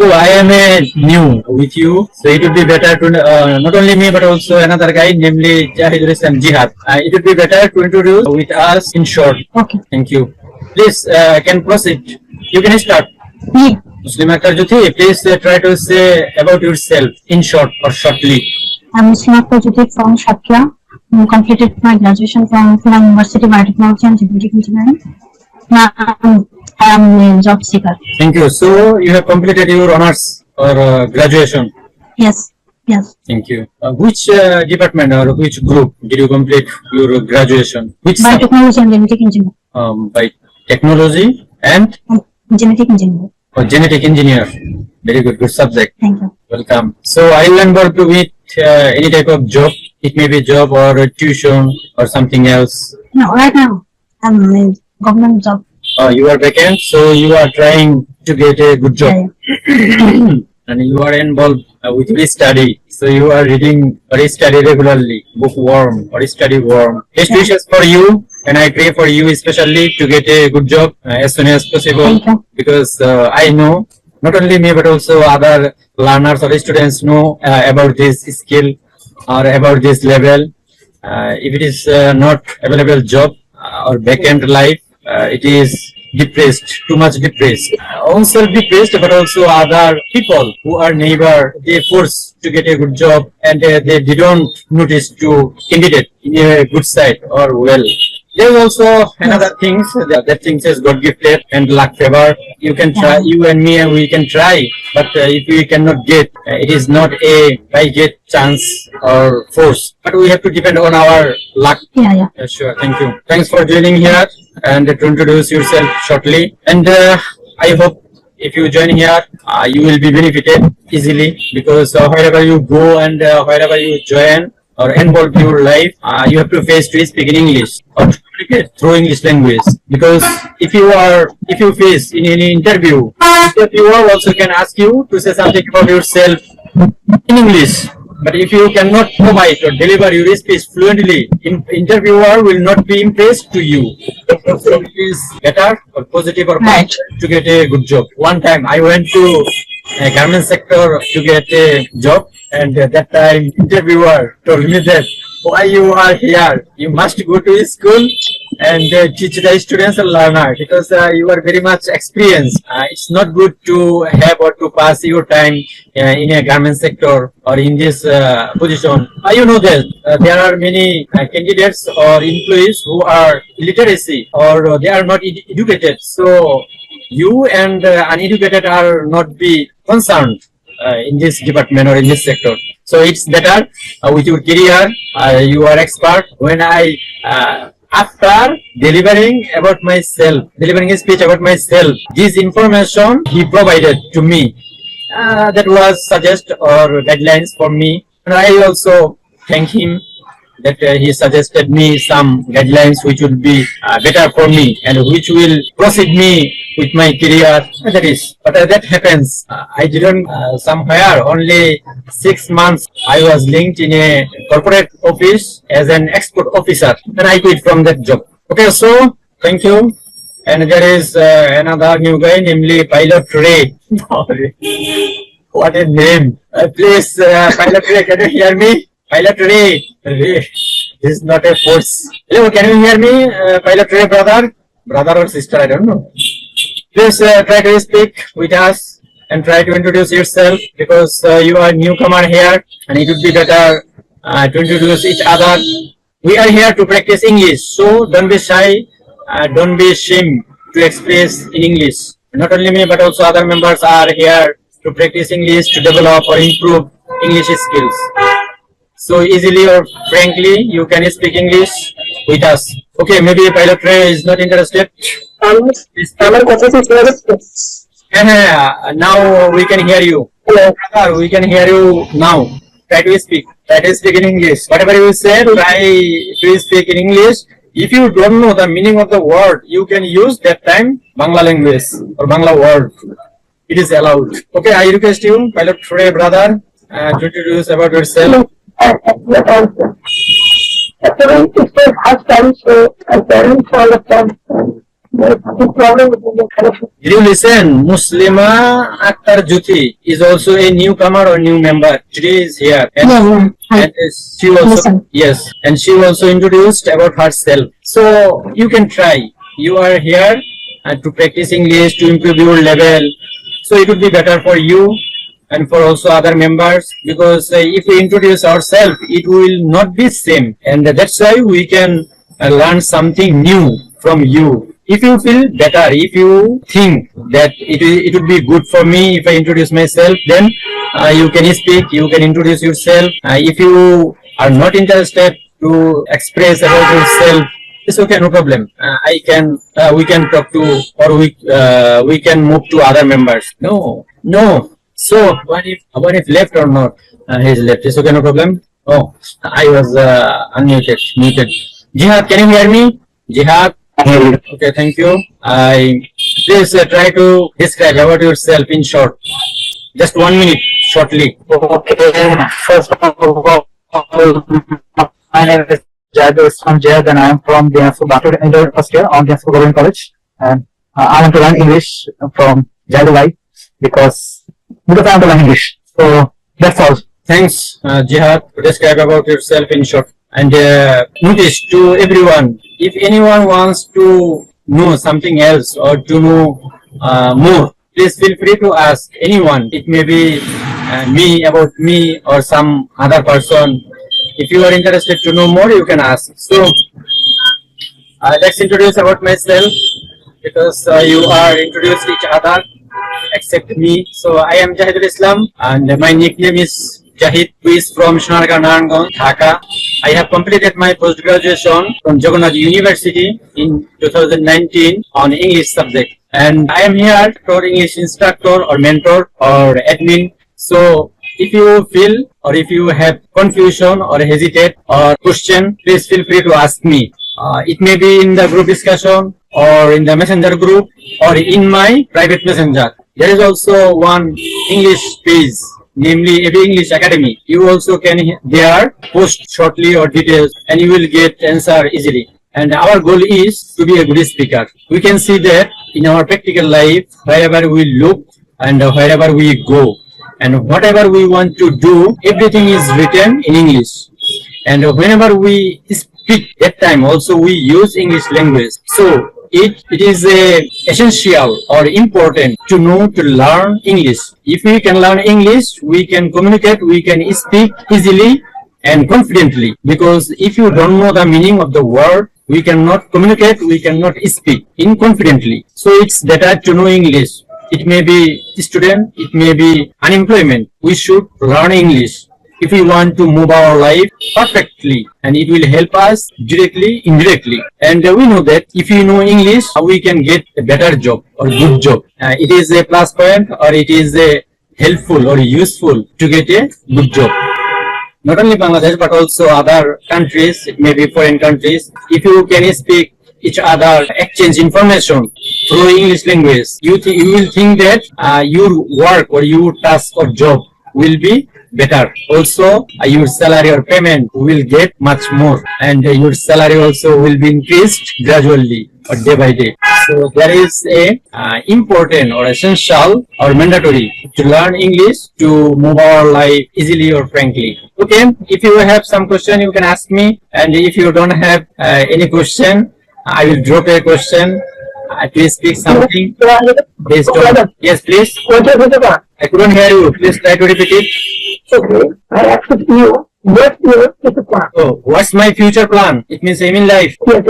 So I am a new with you, so it would be better to not only me but also another guy, namely Jahidul and Jihad. It would be better to introduce with us in short. Okay. Thank you. Please can proceed. You can start. Muslim Akhtar Juthi, please try to say about yourself in short or shortly. I'm Muslim Akhtar Juthi from Shakya. Completed my graduation from 𝗡𝗢𝗧𝗘 University Biotechnology and Genetic Engineering. Now I am a job seeker. Thank you. So you have completed your honors or graduation. Yes. Yes. Thank you. Which department or which group did you complete your graduation? Which Biotechnology and Genetic Engineering. By technology and Genetic Engineering. Genetic engineer. Very good. Good subject. Thank you. Welcome. So I learned about to with any type of job. It may be job or tuition or something else. No, right now I'm in government job. You are vacant, so you are trying to get a good job. Yeah. And you are involved with your study. So you are reading or study regularly, bookworm or study worm. Best wishes for you, and I pray for you especially to get a good job as soon as possible. Thank you. Because I know not only me but also other learners or students know about this skill or about this level. If it is not available job or vacant life, it is depressed, too much depressed. Also depressed, but also other people who are neighbor, they force to get a good job and they don't notice to candidate in a good side or well. There's also another things that things is God gifted and luck favor. You can try, you and me, and we can try, but if we cannot get, it is not a by get chance or force, but we have to depend on our luck. Yeah. Sure. Thank you. Thanks for joining here and to introduce yourself shortly. And I hope if you join here, you will be benefited easily because wherever you go and wherever you join or involve your life, you have to face to speak in English or to communicate through English language. Because if you face in any interview, interviewer also can ask you to say something about yourself in English. But if you cannot provide or deliver your speech fluently, interviewer will not be impressed to you. So it is better or positive or Right. to get a good job. One time I went to a garment sector to get a job, and at that time interviewer told me that why you are here, you must go to school and teach the students and learner because you are very much experienced. It's not good to have or to pass your time in a garment sector or in this position. You know that there are many candidates or employees who are illiteracy or they are not educated. So you and uneducated are not be concerned in this department or in this sector. So it's better with your career, you are expert. When I after delivering a speech about myself, this information he provided to me, that was suggest or guidelines for me, and I also thank him that he suggested me some guidelines which would be better for me and which will proceed me with my career. That is, but that happens. I didn't somewhere only 6 months I was linked in a corporate office as an export officer, and I quit from that job. Okay, so thank you. And there is another new guy, namely Pilot Ray. What a name! Please, Pilot Ray, can you hear me? Pilot Ray, this is not a force. Hello, can you hear me? Pilot Ray, brother or sister, I don't know. Please try to speak with us and try to introduce yourself because you are newcomer here and it would be better to introduce each other. We are here to practice English, so don't be shy, don't be ashamed to express in English. Not only me but also other members are here to practice English, to develop or improve English skills. So easily or frankly, you can speak English with us. Okay, maybe Pilot Ray is not interested. Now we can hear you. Hello, brother, we can hear you now. Try to speak. Try to speak in English. Whatever you said, try to speak in English. If you don't know the meaning of the word, you can use that time Bangla language or Bangla word. It is allowed. Okay, I request you, Pilot Ray, brother, to introduce about yourself. Actually, it's my first time, so my parents all the time. Did you listen? Muslima Akhtar Juti is also a newcomer or new member. Today is here. And, and she also, yes, and she also introduced about herself. So you can try. You are here to practice English, to improve your level. So it would be better for you and for also other members, because if we introduce ourselves, it will not be same. And that's why we can learn something new from you. If you feel better, if you think that it would be good for me if I introduce myself, then you can speak, you can introduce yourself. If you are not interested to express about yourself, it's okay, no problem. We can talk to, or we can move to other members. No. So what if left or not? He's left. It's okay, no problem. Oh, I was muted. Jihad, can you hear me? Jihad. Okay, thank you. Please try to describe about yourself in short. Just 1 minute, shortly. Okay. First of all, my name is Jahidul from Jahidul, and I am from Bangla first year on Discourse Government College, and I want to learn English from Jahidul because I want to learn English. So that's all. Thanks, Jihad, to describe about yourself in short. And notice to everyone, if anyone wants to know something else or to know more, please feel free to ask anyone. It may be about me or some other person. If you are interested to know more, you can ask. So let's introduce about myself, because you are introduced each other except me. So I am Jahidul Islam, and my nickname is Jahid, who is from Sonargaon, Narayanganj, Dhaka. I have completed my post-graduation from Jagannath University in 2019 on English subject. And I am here for English instructor or mentor or admin. So if you feel or if you have confusion or hesitate or question, please feel free to ask me. It may be in the group discussion or in the messenger group or in my private messenger. There is also one English page, namely AB English Academy. You also can there post shortly or details, and you will get answer easily. And our goal is to be a good speaker. We can see that in our practical life, wherever we look and wherever we go, and whatever we want to do, everything is written in English. And whenever we speak, that time also we use English language. So it is essential or important to know, to learn English. If we can learn English, we can communicate, we can speak easily and confidently. Because if you don't know the meaning of the word, we cannot communicate, we cannot speak confidently. So it's better to know English. It may be student, it may be unemployment. We should learn English if we want to move our life perfectly, and it will help us directly, indirectly. And we know that if you know English, we can get a better job or good job. It is a plus point, or it is a helpful or useful to get a good job. Not only Bangladesh, but also other countries, it may be foreign countries. If you can speak each other, exchange information through English language, you will think that your work or your task or job will be better. Also, your salary or payment will get much more, and your salary also will be increased gradually or day by day. So there is a important or essential or mandatory to learn English to move our life easily or frankly. Okay, if you have some question, you can ask me, and if you don't have any question, I will drop a question. Please speak something. Please don't. Yes, please. I couldn't hear you. Please try to repeat it. Okay, I asked you, what's your future plan? Oh, what's my future plan? It means aim in life. Yes.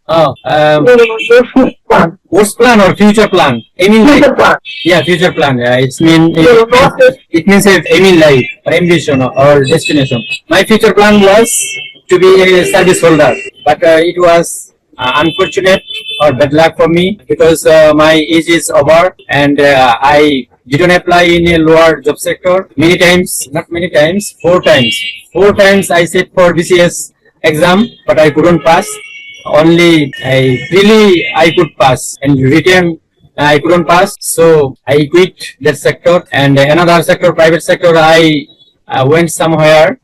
Oh, Your future plan. what's plan or future plan? Aim in life. Future plan. Yeah, future plan. Yeah, it means aim in life or ambition or destination. My future plan was to be a service holder, but it was unfortunate or bad luck for me, because my age is over, and I didn't apply in a lower job sector. Many times, not many times, 4 times. 4 times I set for BCS exam, but I couldn't pass. Only I could pass, and written I couldn't pass. So I quit that sector, and another sector, private sector, I went somewhere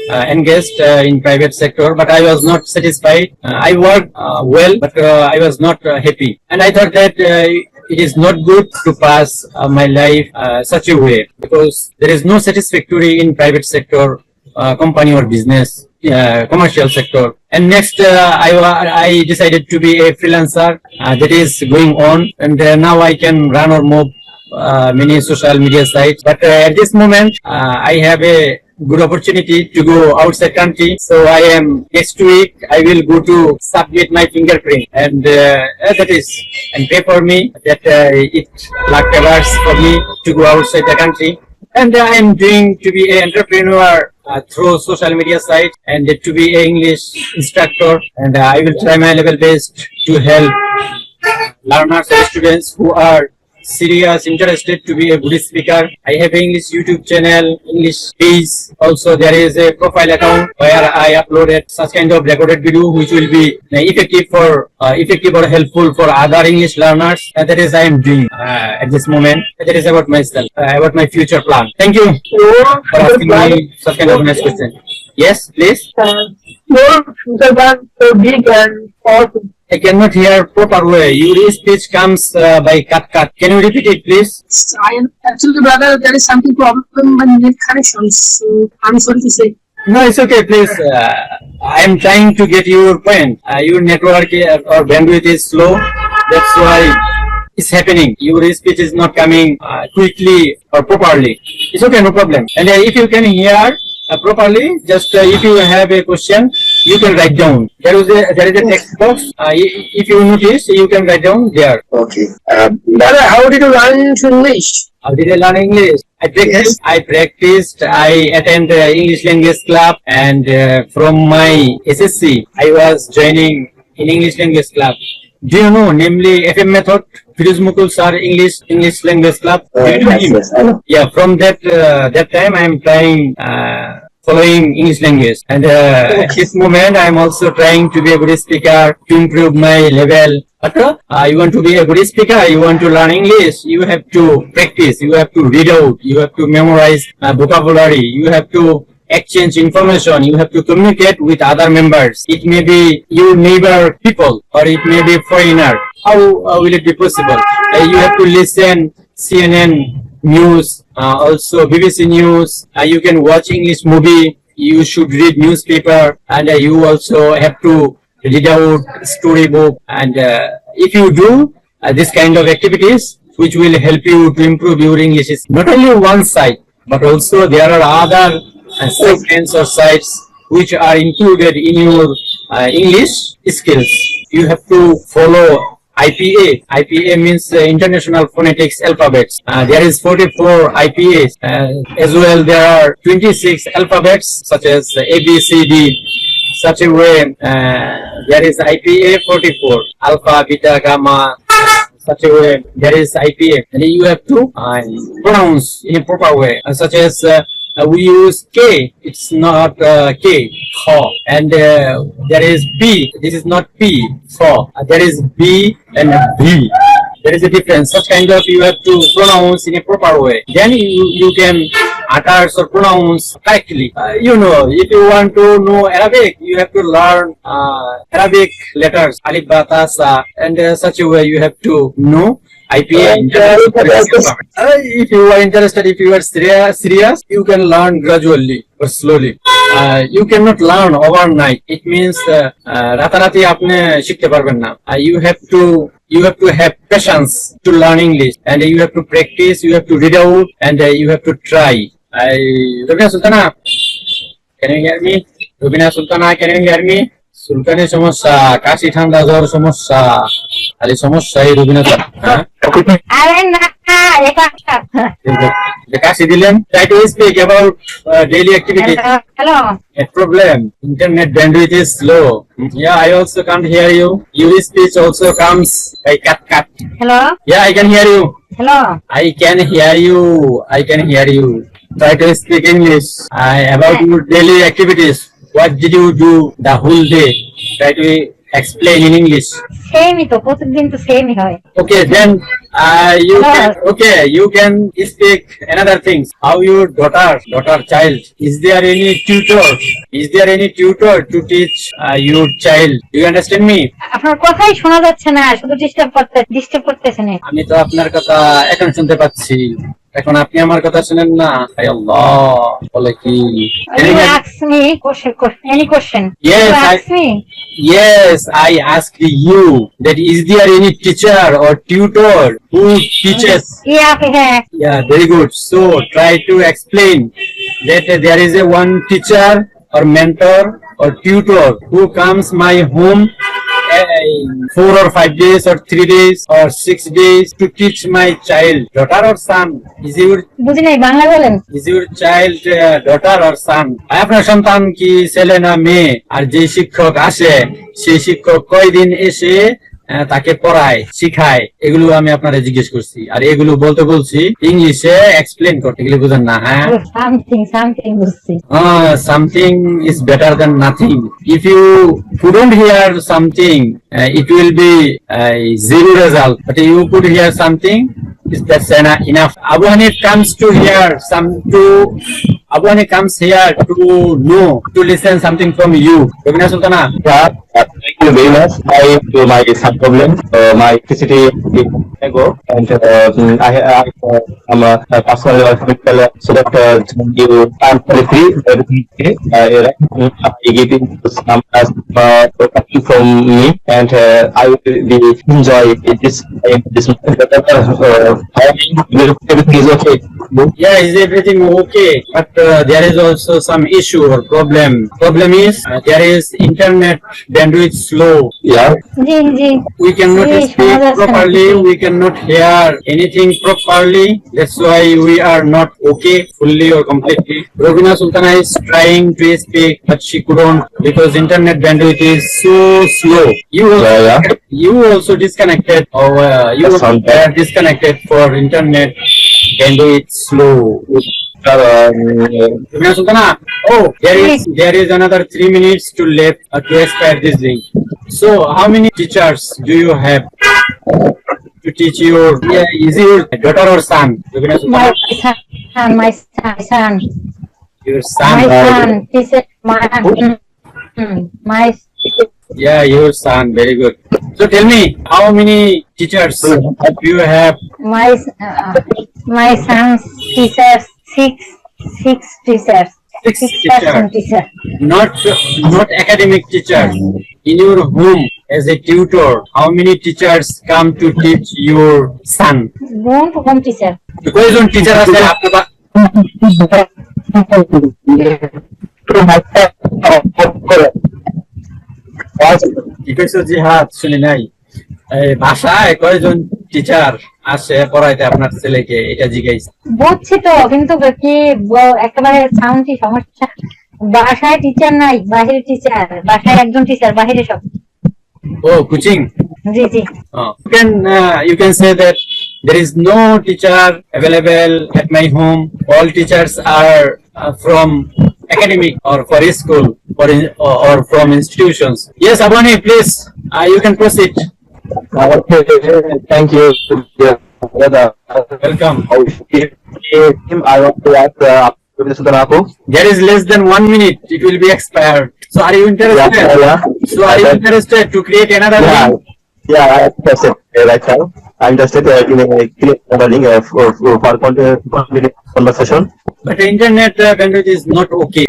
engaged in private sector, but I was not satisfied. I worked well, but I was not happy, and I thought that it is not good to pass my life such a way, because there is no satisfactory in private sector company or business, commercial sector. And next I decided to be a freelancer. That is going on, and now I can run or move many social media sites, but at this moment I have a good opportunity to go outside country. So I am next week I will go to submit my fingerprint, and that is and pay for me that it 𝗡𝗢𝗧𝗘 for me to go outside the country. And I am doing to be an entrepreneur through social media site, and to be an English instructor, and I will try my level best to help learners and students who are serious interested to be a good speaker. I have an English YouTube channel, English page. Also there is a profile account where I uploaded such kind of recorded video which will be effective or helpful for other English learners, and that is I am doing at this moment. That is about myself, about my future plan. Thank you for asking me such kind of nice question. Yes, please. Your future plan so big and powerful. I cannot hear proper way. Your speech comes by cut. Can you repeat it, please? I am actually, brother, there is something problem with net connections. So I'm sorry to say. No, it's okay, please. I am trying to get your point. Your network or bandwidth is slow. That's why it's happening. Your speech is not coming quickly or properly. It's okay, no problem. And if you can hear properly, just if you have a question, you can write down. There is a text box. If you notice, you can write down there. Okay. Brother, how did you learn English? How did I learn English? I practiced. I attend English language club, and from my SSC, I was joining in English language club. Do you know, namely FM method, 𝗡𝗢𝗧𝗘 English language club? Do you know him? Yes, I know. Yeah, from that time I am trying following English language, and at this moment I am also trying to be a good speaker to improve my level. But you want to be a good speaker, you want to learn English, you have to practice, you have to read out, you have to memorize vocabulary, you have to exchange information, you have to communicate with other members. It may be your neighbor people, or it may be foreigner. How will it be possible? You have to listen CNN news, also BBC news. You can watch English movie. You should read newspaper, and you also have to read out storybook. And if you do this kind of activities, which will help you to improve your English, is not only one side, but also there are other segments or sites which are included in your English skills. You have to follow IPA. IPA means International Phonetics Alphabets. There is 44 IPAs. As well, there are 26 alphabets such as A, B, C, D. Such a way, there is IPA 44. Alpha, Beta, Gamma. Such a way, there is IPA. And you have to pronounce in a proper way, such as we use K, it's not K, Kha. And there is B, this is not P, Kha. There is B and B. There is a difference. Such kind of you have to pronounce in a proper way. Then you can utter or pronounce correctly. You know, if you want to know Arabic, you have to learn Arabic letters, alif, ba, ta, sa, and such a way you have to know IPA. If you are interested, if you are serious, you can learn gradually or slowly. You cannot learn overnight. It means রাতারাতি আপনি শিখতে পারবেন না. You have to have patience to learn English, and you have to practice, you have to read out, and you have to try. Rubina Sultana, can you hear me? Rubina Sultana, can you hear me? Sultani সমস্যা, কাশি ঠান্ডা জ্বর সমস্যা, খালি সমস্যা এই Rubina Sultana. আরে না কাশি দিলেন. Try to speak about daily activities. Hello. A problem. Internet bandwidth is slow. Yeah, I also can't hear you. Your speech also comes by cut. Hello. Yeah, I can hear you. Hello. I can hear you. I can hear you. Try to speak English. About your daily activities. What did you do the whole day? Try to explain in English. সেমই তো প্রতিদিন তো সেমই হয়. Okay, then You can, okay, you can speak another things. How your child, is there any tutor? Is there any tutor to teach your child? Do you understand me? আপনার কথাই শোনা যাচ্ছে না, শুধু ডিস্টার্ব করতেছেন। আমি তো আপনার কথা এখন শুনতে পাচ্ছি, এখন আপনি আমার কথা শুনেন না। হায় আল্লাহ, বলে কি? You ask me any question. Yes, You ask me. Yes, I ask you that is there any teacher or tutor who teaches? Yeah, very good. So try to explain that there is a one teacher or mentor or tutor who comes my home 4 or 5 days or 3 days or 6 days to teach my child, daughter or son. Is your child daughter or son? আপনার সন্তান কি ছেলে না মেয়ে? আর যে শিক্ষক আসে সেই শিক্ষক কয়দিন এসে তাকে পড়ায় শিখায়, এগুলো আমি আপনারা জিজ্ঞেস করছি, আর এগুলো বলতে বলছি ইংলিশে এক্সপ্লেন করতে গেলে বুঝেন না। হ্যাঁ, something is better than nothing. If you couldn't hear something, it will be zero result, but you could hear something, that's enough. Abu Hanif comes here to know, to listen something from you. Rubina Sultana. Thank you very much. I to my some problem. My electricity ago, and I'm a personal hospital, so that you I'm free. Everything okay. I give it some from me, and I will be enjoy this. Everything is okay. Yeah, is everything okay? But there is also some issue or problem. Problem is there is internet bandwidth slow. Yeah. We cannot speak properly. We cannot hear anything properly. That's why we are not okay fully or completely. Rubina Sultana is trying to speak, but she couldn't because internet bandwidth is so slow. You also disconnected, or you were disconnected for internet bandwidth slow. Rubina Sultana, there is another 3 minutes to left to expire this link. So how many teachers do you have to teach your, is it your daughter or son? Rubina Sultana? My son. Your son. My Yeah, your son. Very good. So tell me, how many teachers do you have? My son's teachers, six teachers. 6 teachers. Not academic teachers. In your home as a tutor, how many teachers come to teach your son? Home teacher. কয়জন teacher আছে আপনার? কি কইছো জিহাদ? শুনি নাই। ভাষায় কয়জন টিচার আসে পড়াইতে আপনার ছেলেকে, এটা জিজ্ঞাসা। বুঝছি তো, কিন্তু কি একেবারে সাউন্ডই সমস্যা। বাসায় টিচার নাই, বাহিরে টিচার। বাসায় একজন টিচার, বাহিরে সব। Coaching? G. You can say that there is no teacher available at my home. All teachers are from academic or for school or from institutions. Yes, Abani, please, you can proceed. Thank you. Welcome. I want to ask There is less than 1 minute. It will be expired. So are you interested? Yeah. So are you interested to create another link? Yeah, I'm interested right now. I'm interested in create another link for conversation. But the internet bandwidth is not okay.